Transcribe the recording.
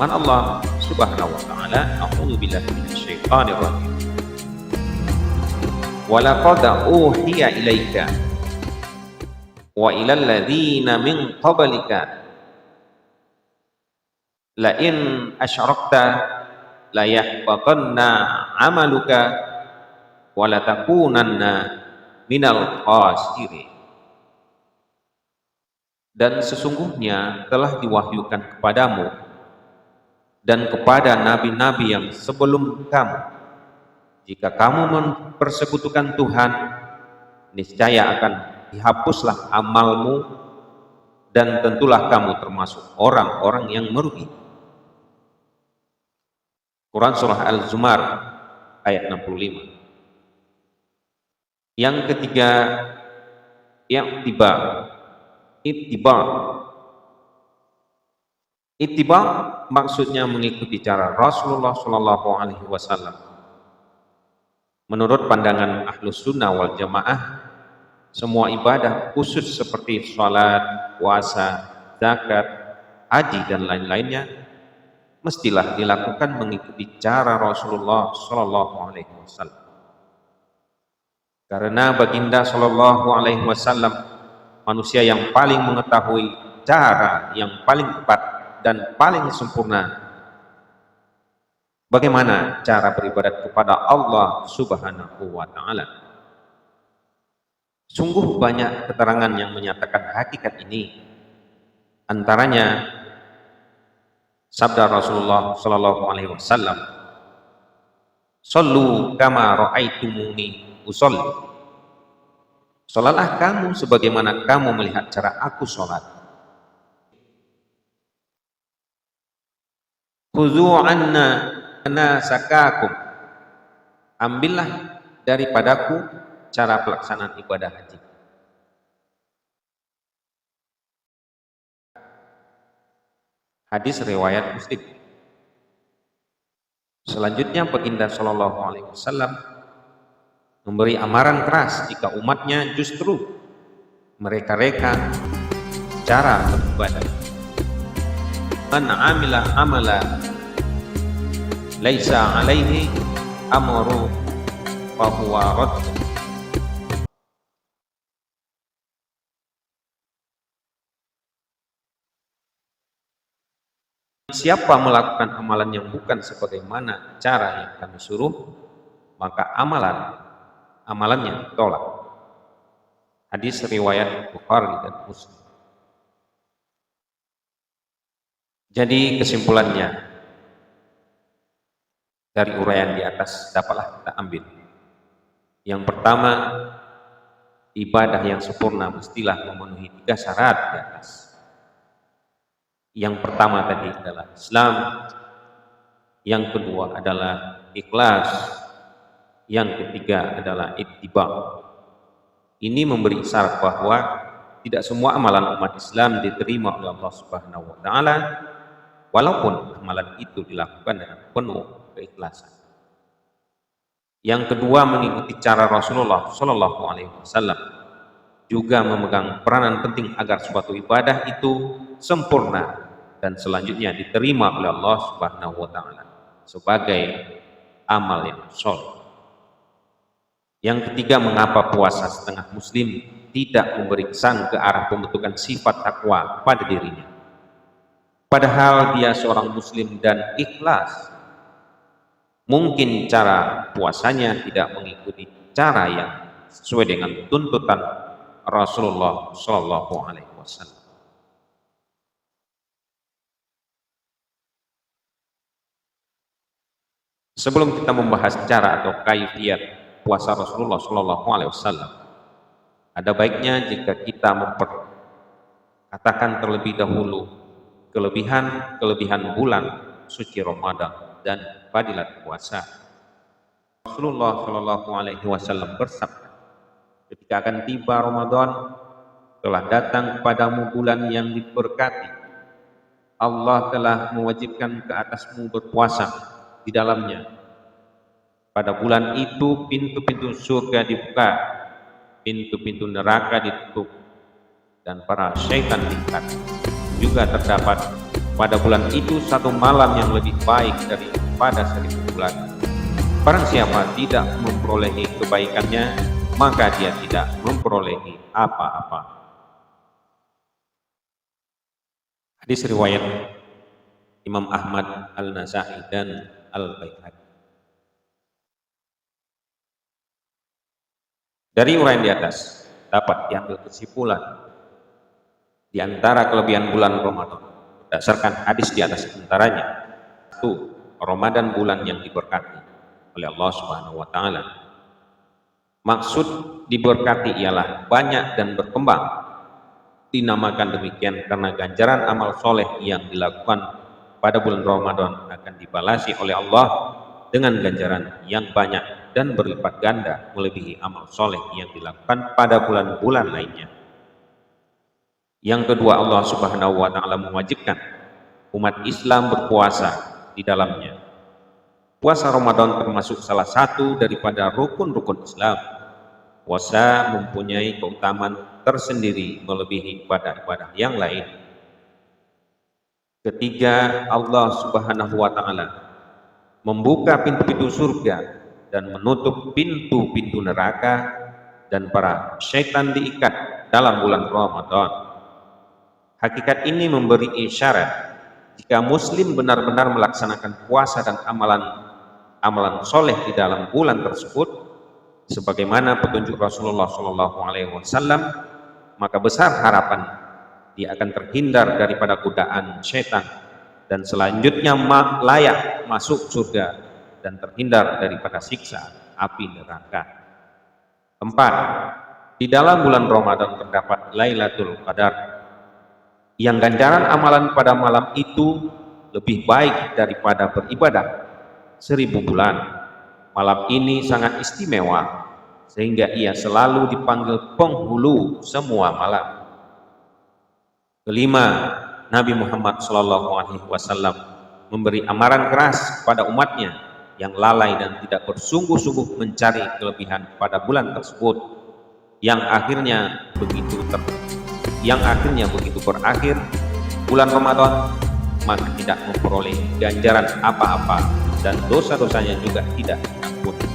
firman Allah Subhanahu wa taala, a'udzu billahi minasyaitonir rajim. Wa laqad uhiya ilaika wa ilal ladzina min qablika la in asyrakta la yahbatanna 'amaluka wa la takunanna minal khasirin. Dan sesungguhnya telah diwahyukan kepadamu dan kepada nabi-nabi yang sebelum kamu, jika kamu mempersekutukan Tuhan, niscaya akan dihapuslah amalmu dan tentulah kamu termasuk orang-orang yang merugi. Quran Surah Al-Zumar ayat 65. Yang ketiga, Ittiba maksudnya mengikuti cara Rasulullah Shallallahu Alaihi Wasallam. Menurut pandangan Ahlus Sunnah wal Jamaah, semua ibadah khusus seperti sholat, puasa, zakat, haji dan lain-lainnya mestilah dilakukan mengikuti cara Rasulullah Shallallahu Alaihi Wasallam. Karena baginda Shallallahu Alaihi Wasallam manusia yang paling mengetahui cara yang paling tepat dan paling sempurna bagaimana cara beribadat kepada Allah Subhanahu wa taala. Sungguh banyak keterangan yang menyatakan hakikat ini. Antaranya sabda Rasulullah sallallahu alaihi wasallam, "Shallu kama ra'aitumuni usolli." Salatlah kamu sebagaimana kamu melihat cara aku salat. Khudhu anna manasakakum. Ambillah daripadaku cara pelaksanaan ibadah haji. Hadis riwayat Muslim. Selanjutnya baginda sallallahu alaihi wasallam memberi amaran keras jika umatnya justru mereka-reka cara beribadah. Man amila amala laisa alaihi amru fa huwa radd. Siapa melakukan amalan yang bukan sebagaimana cara yang kami suruh, maka amalannya ditolak. Hadis riwayat Bukhari dan Muslim. Jadi kesimpulannya dari uraian di atas dapatlah kita ambil. Yang pertama, ibadah yang sempurna mestilah memenuhi 3 syarat di atas. Yang pertama tadi adalah Islam, yang kedua adalah ikhlas, yang ketiga adalah ittiba. Ini memberi isyarat bahwa tidak semua amalan umat Islam diterima oleh Allah Subhanahu wa taala walaupun amalan itu dilakukan dengan penuh keikhlasan. Yang kedua, mengikuti cara Rasulullah Shallallahu alaihi wasallam juga memegang peranan penting agar suatu ibadah itu sempurna dan selanjutnya diterima oleh Allah Subhanahu wa taala sebagai amal yang sholih. Yang ketiga, mengapa puasa setengah muslim tidak memberi kesan ke arah pembentukan sifat takwa pada dirinya, padahal dia seorang muslim dan ikhlas. Mungkin cara puasanya tidak mengikuti cara yang sesuai dengan tuntutan Rasulullah Shallallahu alaihi wasallam. Sebelum kita membahas cara atau kaifiyat puasa Rasulullah Shallallahu alaihi wasallam, ada baiknya jika kita memperkatakan terlebih dahulu kelebihan bulan suci Ramadan dan fadilat puasa. Rasulullah Shallallahu alaihi wasallam bersabda, ketika akan tiba Ramadan, telah datang kepadamu bulan yang diberkati. Allah telah mewajibkan ke atasmu berpuasa di dalamnya. Pada bulan itu pintu-pintu surga dibuka, pintu-pintu neraka ditutup, dan para syaitan diikat. Juga terdapat pada bulan itu satu malam yang lebih baik daripada 1000 bulan. Barang siapa tidak memperolehi kebaikannya, maka dia tidak memperolehi apa-apa. Hadis riwayat Imam Ahmad, Al-Nasai, dan Al-Baihaqi. Dari uraian di atas dapat diambil kesimpulan di antara kelebihan bulan Ramadan berdasarkan hadis di atas antaranya. 1. Ramadan bulan yang diberkati oleh Allah Subhanahu wa taala. Maksud diberkati ialah banyak dan berkembang. Dinamakan demikian karena ganjaran amal soleh yang dilakukan pada bulan Ramadan akan dibalasi oleh Allah dengan ganjaran yang banyak dan berlipat ganda melebihi amal soleh yang dilakukan pada bulan-bulan lainnya. Yang kedua, Allah Subhanahu wa taala mewajibkan umat Islam berpuasa di dalamnya. Puasa Ramadan termasuk salah satu daripada rukun-rukun Islam. Puasa mempunyai keutamaan tersendiri melebihi ibadah-ibadah yang lain. Ketiga, Allah Subhanahu wa taala membuka pintu-pintu surga dan menutup pintu-pintu neraka, dan para syaitan diikat dalam bulan Ramadan. Hakikat ini memberi isyarat jika muslim benar-benar melaksanakan puasa dan amalan soleh di dalam bulan tersebut sebagaimana petunjuk Rasulullah SAW, maka besar harapan dia akan terhindar daripada godaan syaitan dan selanjutnya layak masuk surga dan terhindar daripada siksa api neraka. 4. Di dalam bulan Ramadan terdapat Lailatul Qadar yang ganjaran amalan pada malam itu lebih baik daripada beribadah 1000 bulan. Malam ini sangat istimewa sehingga ia selalu dipanggil penghulu semua malam. Kelima, Nabi Muhammad SAW memberi amaran keras pada umatnya yang lalai dan tidak bersungguh-sungguh mencari kelebihan pada bulan tersebut, yang akhirnya begitu berakhir bulan Ramadan, maka tidak memperoleh ganjaran apa-apa dan dosa-dosanya juga tidak diampuni.